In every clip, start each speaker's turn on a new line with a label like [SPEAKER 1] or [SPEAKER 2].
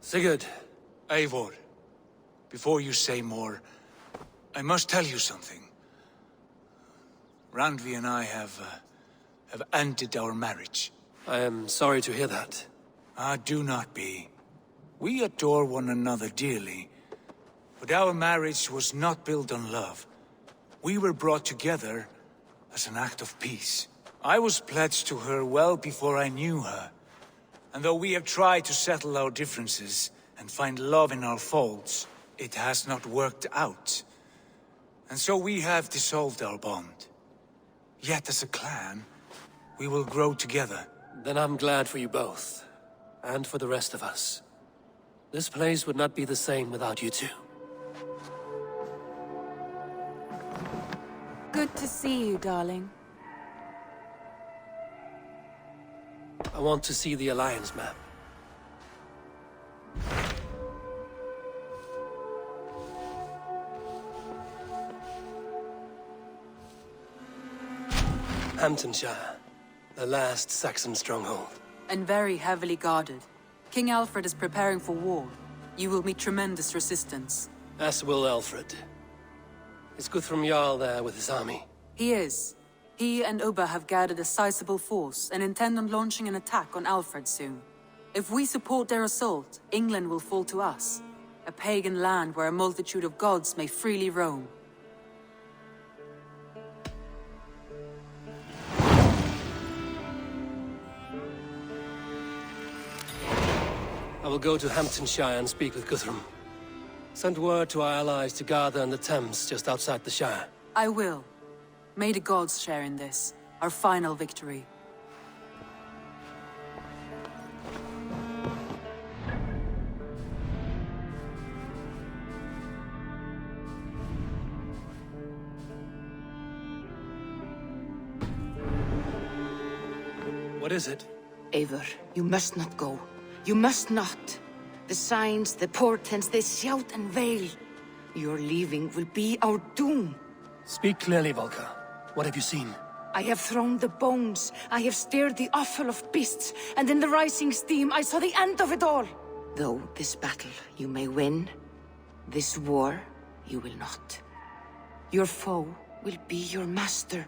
[SPEAKER 1] Sigurd.
[SPEAKER 2] Eivor, before you say more, I must tell you something. Randvi and I have ended our marriage.
[SPEAKER 1] I am sorry to hear that.
[SPEAKER 2] Ah, do not be. We adore one another dearly, but our marriage was not built on love. We were brought together as an act of peace. I was pledged to her well before I knew her, and though we have tried to settle our differences and find love in our faults, it has not worked out. And so we have dissolved our bond. Yet as a clan, we will grow together.
[SPEAKER 1] Then I'm glad for you both. And for the rest of us. This place would not be the same without you two.
[SPEAKER 3] Good to see you, darling.
[SPEAKER 1] I want to see the Alliance map. Hamptonshire, the last Saxon stronghold.
[SPEAKER 4] And very heavily guarded. King Alfred is preparing for war. You will meet tremendous resistance.
[SPEAKER 1] As will Alfred. Is Guthrum Jarl there with his army?
[SPEAKER 4] He is. He and Ubba have gathered a sizable force and intend on launching an attack on Alfred soon. If we support their assault, England will fall to us. A pagan land where a multitude of gods may freely roam.
[SPEAKER 1] I will go to Hamptonshire and speak with Guthrum. Send word to our allies to gather in the Thames just outside the Shire.
[SPEAKER 4] I will. May the gods share in this, our final victory.
[SPEAKER 1] What is it?
[SPEAKER 5] Eivor, you must not go. You must not. The signs, the portents, they shout and wail. Your leaving will be our doom.
[SPEAKER 1] Speak clearly, Volker. What have you seen?
[SPEAKER 5] I have thrown the bones. I have stirred the offal of beasts. And in the rising steam, I saw the end of it all. Though this battle you may win, this war you will not. Your foe will be your master.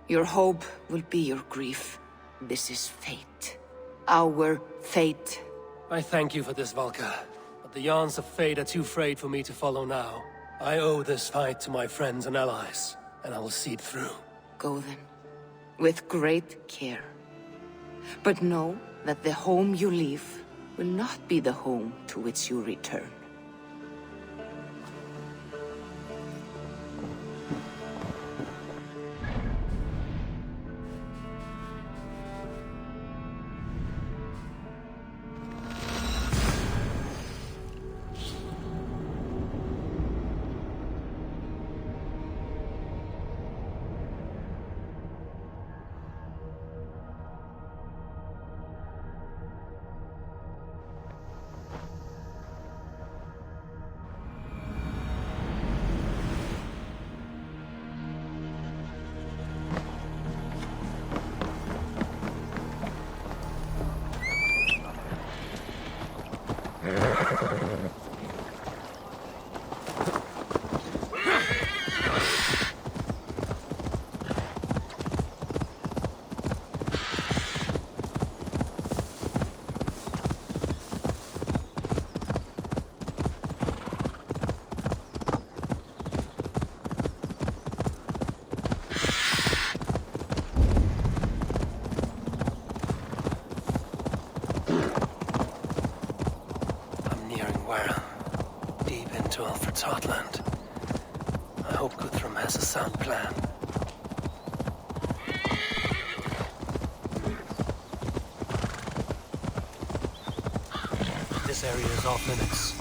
[SPEAKER 5] Your hope will be your grief. This is fate. Our fate.
[SPEAKER 1] I thank you for this, Volker. But the yarns of fate are too frayed for me to follow now. I owe this fight to my friends and allies, and I will see it through.
[SPEAKER 5] Go then, with great care. But know that the home you leave will not be the home to which you return.
[SPEAKER 1] Alfred's heartland. I hope Guthrum has a sound plan. This area is off limits.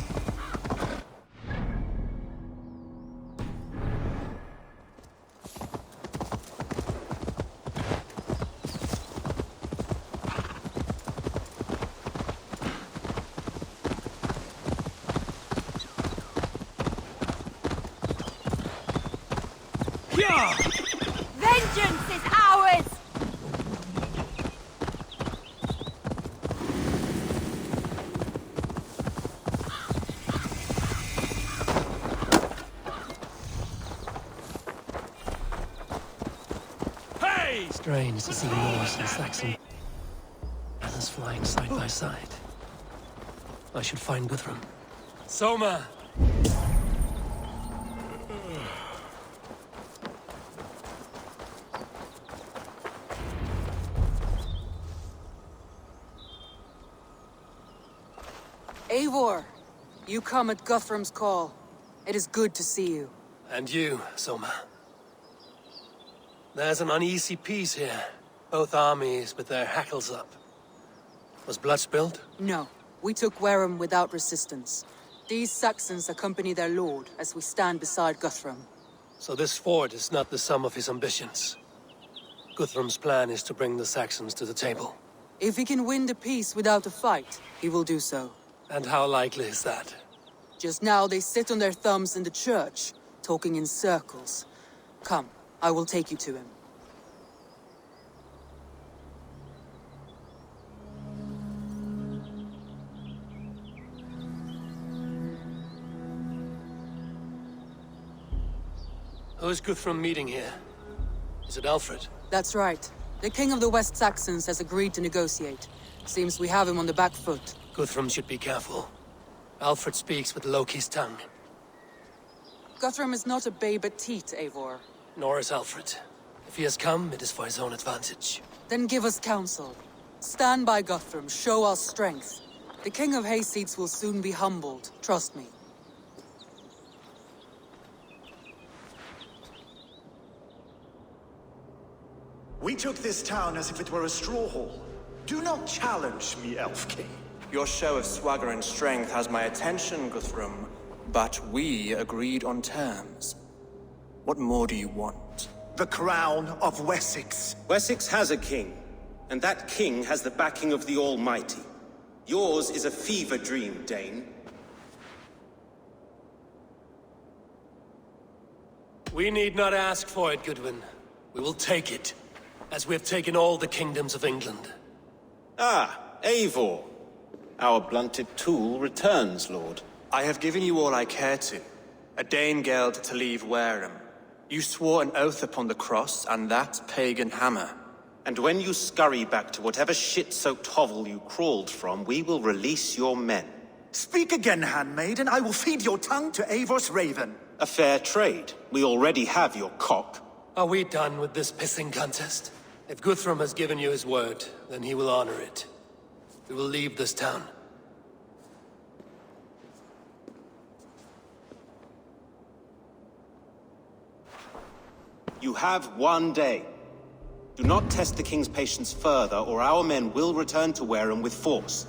[SPEAKER 3] Vengeance is ours!
[SPEAKER 1] Strange to see Norse and Saxon banners flying side by side. I should find Guthrum. Soma!
[SPEAKER 4] Eivor, you come at Guthrum's call. It is good to see you.
[SPEAKER 1] And you, Soma. There's an uneasy peace here. Both armies with their hackles up. Was blood spilled?
[SPEAKER 4] No, we took Wareham without resistance. These Saxons accompany their lord as we stand beside Guthrum.
[SPEAKER 1] So this fort is not the sum of his ambitions. Guthrum's plan is to bring the Saxons to the table.
[SPEAKER 4] If he can win the peace without a fight, he will do so.
[SPEAKER 1] And how likely is that?
[SPEAKER 4] Just now they sit on their thumbs in the church, talking in circles. Come, I will take you to him.
[SPEAKER 1] Who is Guthrum meeting here? Is it Alfred?
[SPEAKER 4] That's right. The king of the West Saxons has agreed to negotiate. Seems we have him on the back foot.
[SPEAKER 1] Guthrum should be careful. Alfred speaks with Loki's tongue.
[SPEAKER 4] Guthrum is not a babe at teat, Eivor.
[SPEAKER 1] Nor is Alfred. If he has come, it is for his own advantage.
[SPEAKER 4] Then give us counsel. Stand by Guthrum, show our strength. The king of Hayseeds will soon be humbled, trust me.
[SPEAKER 6] We took this town as if it were a straw hall. Do not challenge me, Elf King.
[SPEAKER 7] Your show of swagger and strength has my attention, Guthrum, but we agreed on terms. What more do you want?
[SPEAKER 6] The crown of Wessex.
[SPEAKER 8] Wessex has a king, and that king has the backing of the Almighty. Yours is a fever dream, Dane.
[SPEAKER 1] We need not ask for it, Goodwin. We will take it, as we have taken all the kingdoms of England.
[SPEAKER 8] Ah, Eivor. Our blunted tool returns, Lord.
[SPEAKER 7] I have given you all I care to. A Danegeld to leave Wareham. You swore an oath upon the cross, and that pagan hammer.
[SPEAKER 8] And when you scurry back to whatever shit-soaked hovel you crawled from, we will release your men.
[SPEAKER 6] Speak again, handmaid, and I will feed your tongue to Eivor's raven.
[SPEAKER 8] A fair trade. We already have your cock.
[SPEAKER 1] Are we done with this pissing contest? If Guthrum has given you his word, then he will honor it. We will leave this town.
[SPEAKER 8] You have one day. Do not test the king's patience further, or our men will return to Wareham with force.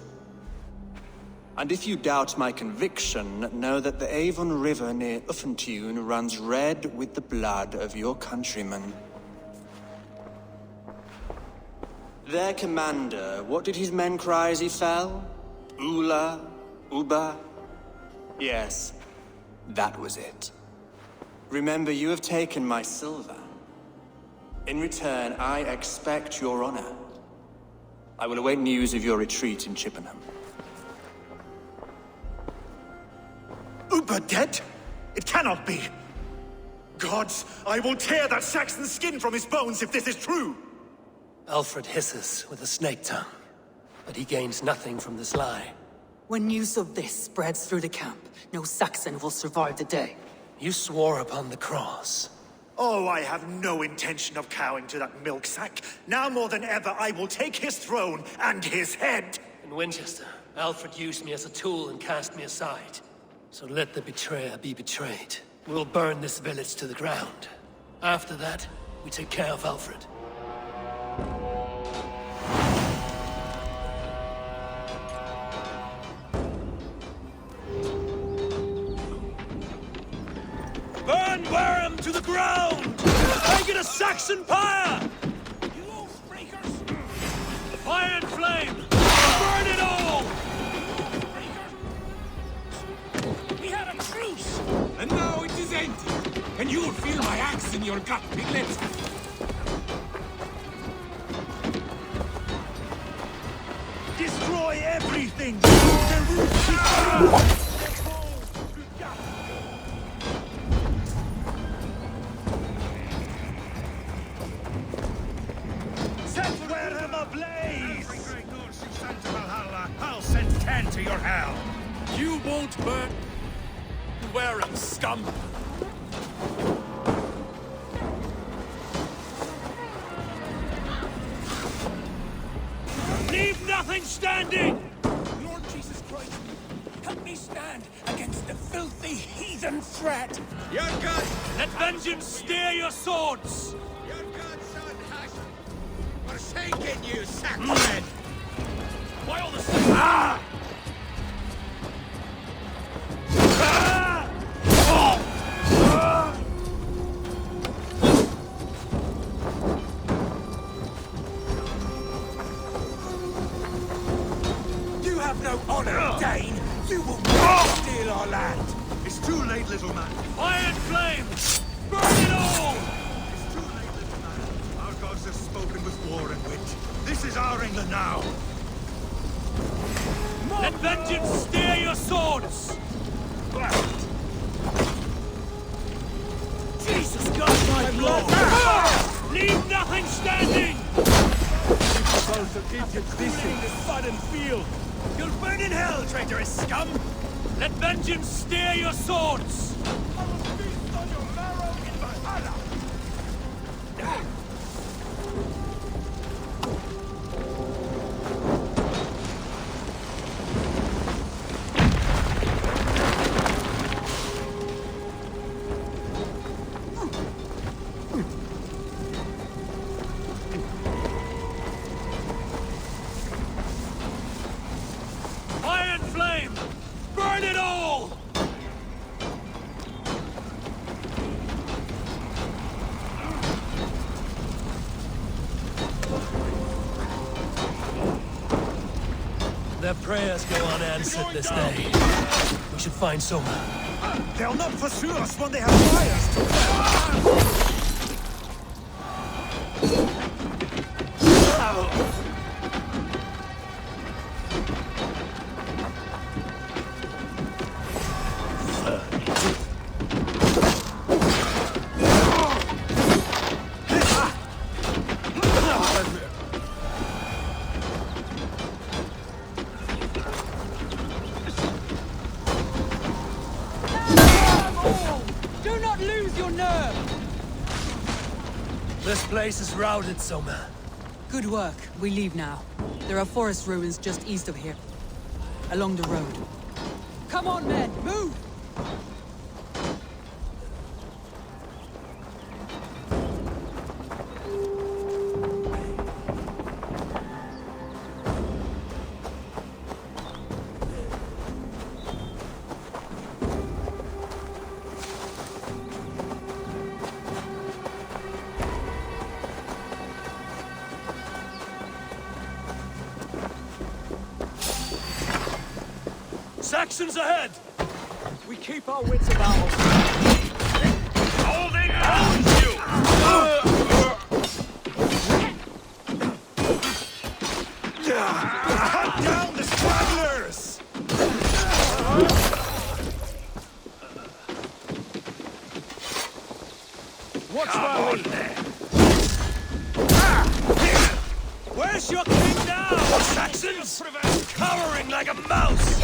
[SPEAKER 7] And if you doubt my conviction, know that the Avon River near Uffentune runs red with the blood of your countrymen. Their commander, what did his men cry as he fell? Ula? Uba? Yes, that was it. Remember, you have taken my silver. In return, I expect your honor. I will await news of your retreat in Chippenham.
[SPEAKER 6] Uber dead? It cannot be. Gods, I will tear that Saxon's skin from his bones if this is true.
[SPEAKER 1] Alfred hisses with a snake tongue, but he gains nothing from this lie.
[SPEAKER 4] When news of this spreads through the camp, no Saxon will survive the day.
[SPEAKER 1] You swore upon the cross.
[SPEAKER 6] Oh, I have no intention of cowing to that milk sack. Now more than ever, I will take his throne and his head.
[SPEAKER 1] In Winchester, Alfred used me as a tool and cast me aside. So let the betrayer be betrayed. We'll burn this village to the ground. After that, we take care of Alfred. Burn Wareham to the ground! Make it a Saxon pyre! You oath-breakers! Fire and flame! Burn it all!
[SPEAKER 9] We had a truce! And now it is ended! And you'll feel my axe in your gut, piglet!
[SPEAKER 6] Destroy everything! The roots ablaze! Every great Norse you send to Valhalla, I'll send 10 to your hell!
[SPEAKER 9] You won't burn... wearing scum!
[SPEAKER 1] Leave nothing standing!
[SPEAKER 9] Lord Jesus Christ, help me stand against the filthy heathen threat!
[SPEAKER 6] Your God!
[SPEAKER 1] Let vengeance steer your swords!
[SPEAKER 6] Your godson has forsaken you, Saxon!
[SPEAKER 1] Why all the ah!
[SPEAKER 9] You have no honor, Dane! You will not steal our land!
[SPEAKER 6] It's too late, little man.
[SPEAKER 1] Fire and flame! Burn it all!
[SPEAKER 6] It's too late, little man. Our gods have spoken with war and wit. This is our England now.
[SPEAKER 1] Let vengeance steer your swords! Jesus God, my Lord! Leave nothing standing!
[SPEAKER 9] The sudden field!
[SPEAKER 1] You'll burn in hell, traitorous scum! Let vengeance steer your swords!
[SPEAKER 6] I will feast on your marrow in Valhalla.
[SPEAKER 1] Fire and flame! Burn it all! Their prayers go unanswered this day. We should find Soma.
[SPEAKER 6] They'll not pursue us when they have fires to burn.
[SPEAKER 4] Do not lose your nerve!
[SPEAKER 1] This place is routed, Soma.
[SPEAKER 4] Good work. We leave now. There are forest ruins just east of here. Along the road. Come on, men! Move!
[SPEAKER 1] Saxons ahead!
[SPEAKER 9] We keep our wits about us.
[SPEAKER 6] Holding owns you! Hunt down the stragglers!
[SPEAKER 9] What's my lead?
[SPEAKER 1] Where's your king now, Saxons? Cowering like a mouse!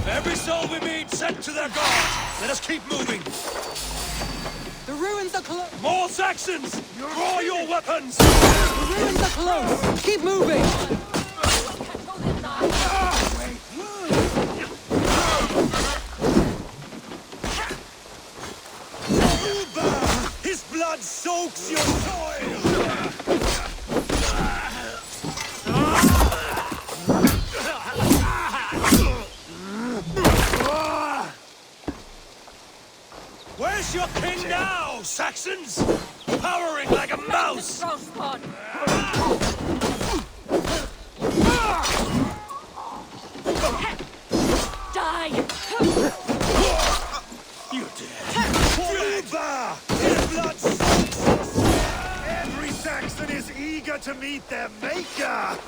[SPEAKER 1] Every soul we meet sent to their god! Let us keep moving!
[SPEAKER 4] The ruins are close!
[SPEAKER 1] More Saxons! Draw your weapons!
[SPEAKER 4] The ruins are close! Keep moving!
[SPEAKER 6] Uba! His blood soaks your soil!
[SPEAKER 1] Where's your king now, Saxons? Cowering like a mouse!
[SPEAKER 3] Die!
[SPEAKER 1] You're dead.
[SPEAKER 6] Uba! His blood soaks your soil! Every Saxon is eager to meet their maker!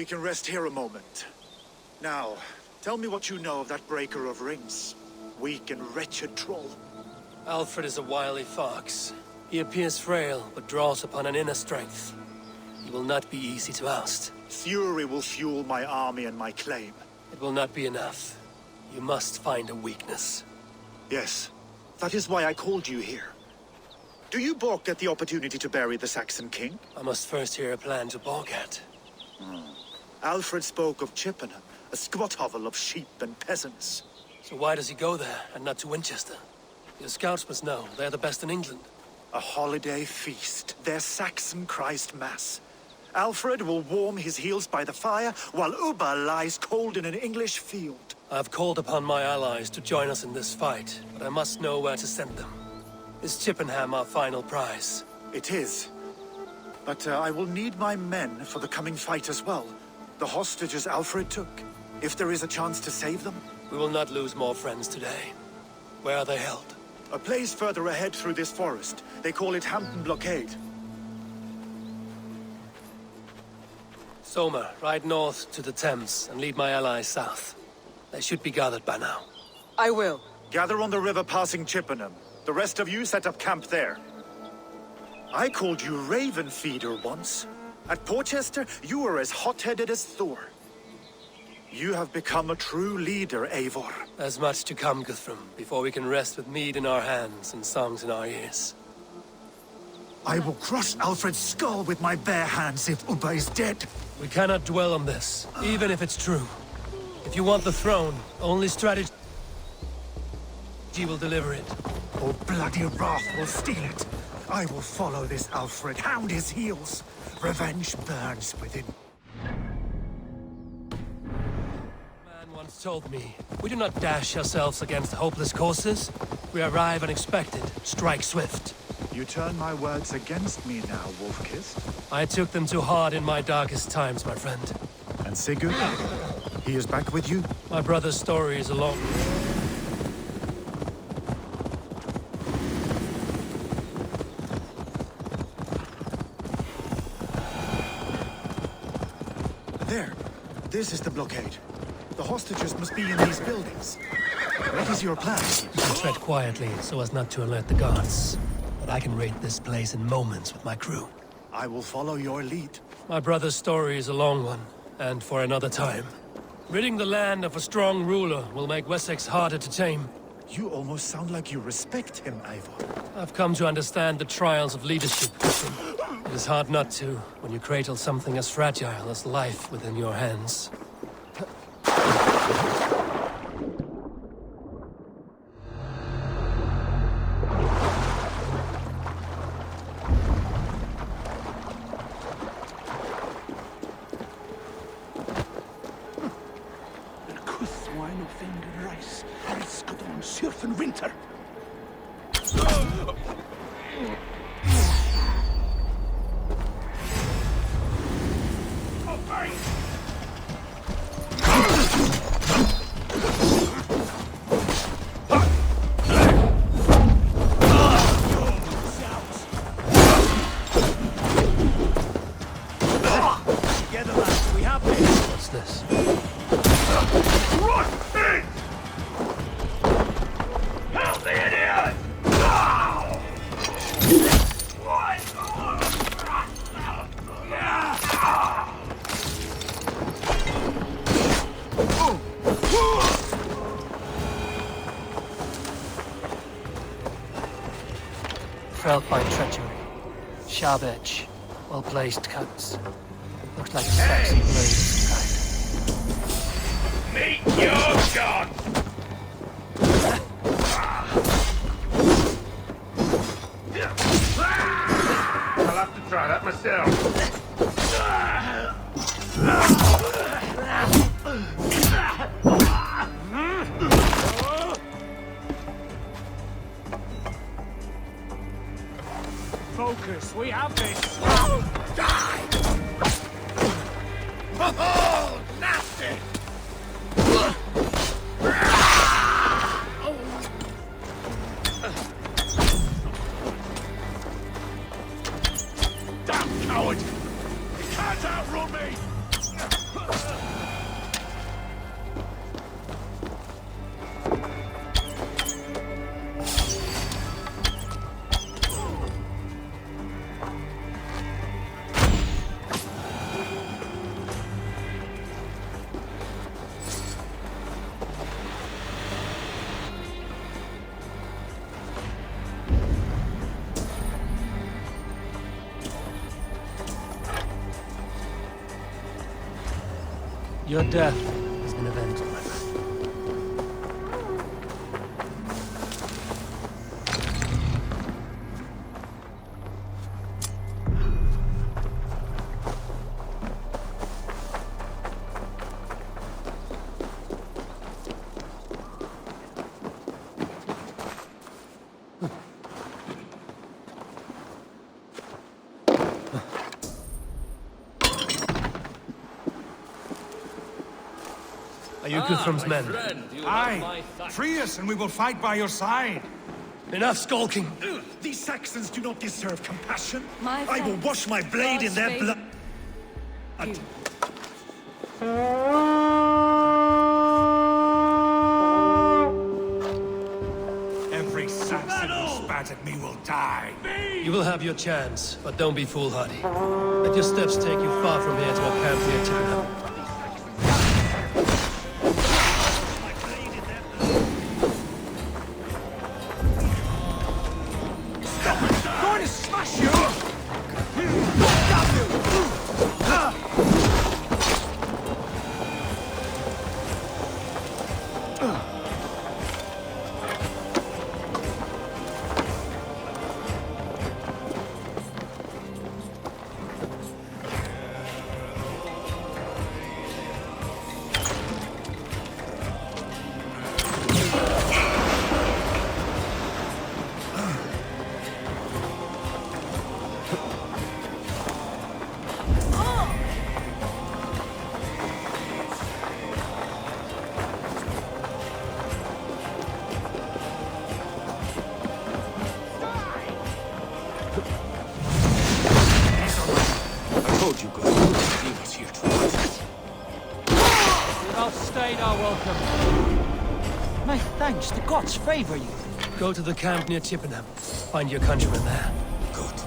[SPEAKER 6] We can rest here a moment. Now, tell me what you know of that breaker of rings. Weak and wretched troll.
[SPEAKER 1] Alfred is a wily fox. He appears frail, but draws upon an inner strength. He will not be easy to oust.
[SPEAKER 6] Fury will fuel my army and my claim.
[SPEAKER 1] It will not be enough. You must find a weakness.
[SPEAKER 6] Yes, that is why I called you here. Do you balk at the opportunity to bury the Saxon king?
[SPEAKER 1] I must first hear a plan to balk at.
[SPEAKER 6] Alfred spoke of Chippenham, a squat hovel of sheep and peasants.
[SPEAKER 1] So why does he go there, and not to Winchester? Your scouts must know, they're the best in England.
[SPEAKER 6] A holiday feast, their Saxon Christ Mass. Alfred will warm his heels by the fire, while Ubba lies cold in an English field.
[SPEAKER 1] I've called upon my allies to join us in this fight, but I must know where to send them. Is Chippenham our final prize?
[SPEAKER 6] It is. But I will need my men for the coming fight as well. The hostages Alfred took. If there is a chance to save them.
[SPEAKER 1] We will not lose more friends today. Where are they held?
[SPEAKER 6] A place further ahead through this forest. They call it Hampton Blockade.
[SPEAKER 1] Soma, ride north to the Thames and lead my allies south. They should be gathered by now.
[SPEAKER 4] I will.
[SPEAKER 6] Gather on the river passing Chippenham. The rest of you set up camp there. I called you Raven Feeder once. At Porchester, you were as hot-headed as Thor. You have become a true leader, Eivor.
[SPEAKER 1] There's much to come, Guthrum, before we can rest with mead in our hands and songs in our ears.
[SPEAKER 6] I will crush Alfred's skull with my bare hands if Ubba is dead.
[SPEAKER 1] We cannot dwell on this, even if it's true. If you want the throne, only strategy will deliver it.
[SPEAKER 6] Or bloody wrath will steal it. I will follow this Alfred, hound his heels. Revenge burns within.
[SPEAKER 1] Man once told me, we do not dash ourselves against hopeless courses. We arrive unexpected, strike swift.
[SPEAKER 6] You turn my words against me now, Wolf-Kissed.
[SPEAKER 1] I took them too hard in my darkest times, my friend.
[SPEAKER 6] And Sigurd? He is back with you?
[SPEAKER 1] My brother's story is a long...
[SPEAKER 6] There. This is the blockade. The hostages must be in these buildings. What is your plan?
[SPEAKER 1] You can tread quietly so as not to alert the guards. But I can raid this place in moments with my crew.
[SPEAKER 6] I will follow your lead.
[SPEAKER 1] My brother's story is a long one, and for another time. Ridding the land of a strong ruler will make Wessex harder to tame.
[SPEAKER 6] You almost sound like you respect him, Eivor.
[SPEAKER 1] I've come to understand the trials of leadership. It is hard not to, when you cradle something as fragile as life within your hands.
[SPEAKER 6] Winter.
[SPEAKER 1] Together, lads, we have this. What's this? Felt by treachery. Sharp edge. Well-placed cuts. Looks like a Saxon blade of some kind.
[SPEAKER 9] Meet your god! I'll have to try that myself.
[SPEAKER 2] Focus, we have this!
[SPEAKER 9] Die! Oh, nasty! Damn coward! You can't outrun me!
[SPEAKER 1] Your death has been avenged, my friend. Are you Guthrum's men?
[SPEAKER 9] Aye! Free us and we will fight by your side!
[SPEAKER 1] Enough skulking!
[SPEAKER 6] These Saxons do not deserve compassion.
[SPEAKER 5] My
[SPEAKER 6] I will
[SPEAKER 5] friends,
[SPEAKER 6] wash my blade in their blood.
[SPEAKER 9] Every Saxon who spat at me will die!
[SPEAKER 1] You will have your chance, but don't be foolhardy. Let your steps take you far from here to a camp near Chippenham.
[SPEAKER 9] Going to smash you!
[SPEAKER 2] Told you, good. He was here to us.
[SPEAKER 10] You've outstayed our welcome. My thanks, the gods favor you.
[SPEAKER 1] Go to the camp near Chippenham. Find your countrymen there.
[SPEAKER 9] Good.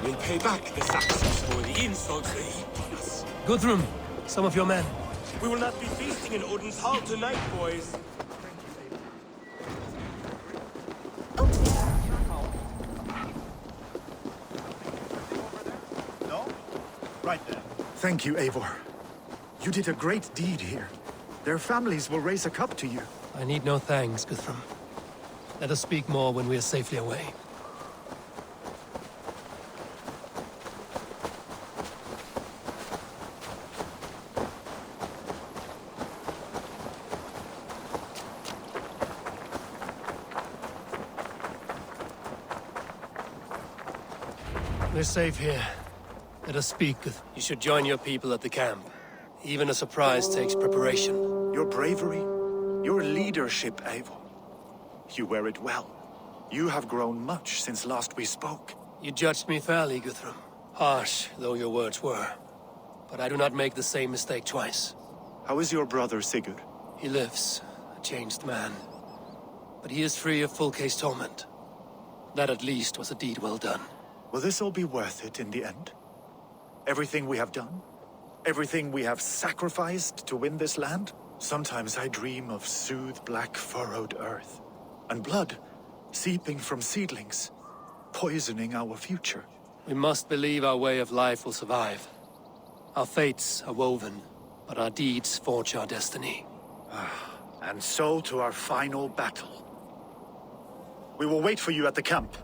[SPEAKER 9] We'll pay back the Saxons for the insults they heaped on us.
[SPEAKER 1] Guthrum, some of your men.
[SPEAKER 8] We will not be feasting in Odin's hall tonight, boys.
[SPEAKER 6] No? Right there. Thank you, Eivor. You did a great deed here. Their families will raise a cup to you.
[SPEAKER 1] I need no thanks, Guthrum. Let us speak more when we are safely away. We're safe here. Let us speak. You should join your people at the camp. Even a surprise takes preparation.
[SPEAKER 6] Your bravery, your leadership, Eivor. You wear it well. You have grown much since last we spoke.
[SPEAKER 1] You judged me fairly, Guthrum. Harsh though your words were. But I do not make the same mistake twice.
[SPEAKER 6] How is your brother, Sigurd?
[SPEAKER 1] He lives, a changed man. But he is free of full case torment. That at least was a deed well done.
[SPEAKER 6] Will this all be worth it in the end? Everything we have done? Everything we have sacrificed to win this land? Sometimes I dream of soothed black furrowed earth. And blood seeping from seedlings, poisoning our future.
[SPEAKER 1] We must believe our way of life will survive. Our fates are woven, but our deeds forge our destiny.
[SPEAKER 6] And so to our final battle. We will wait for you at the camp.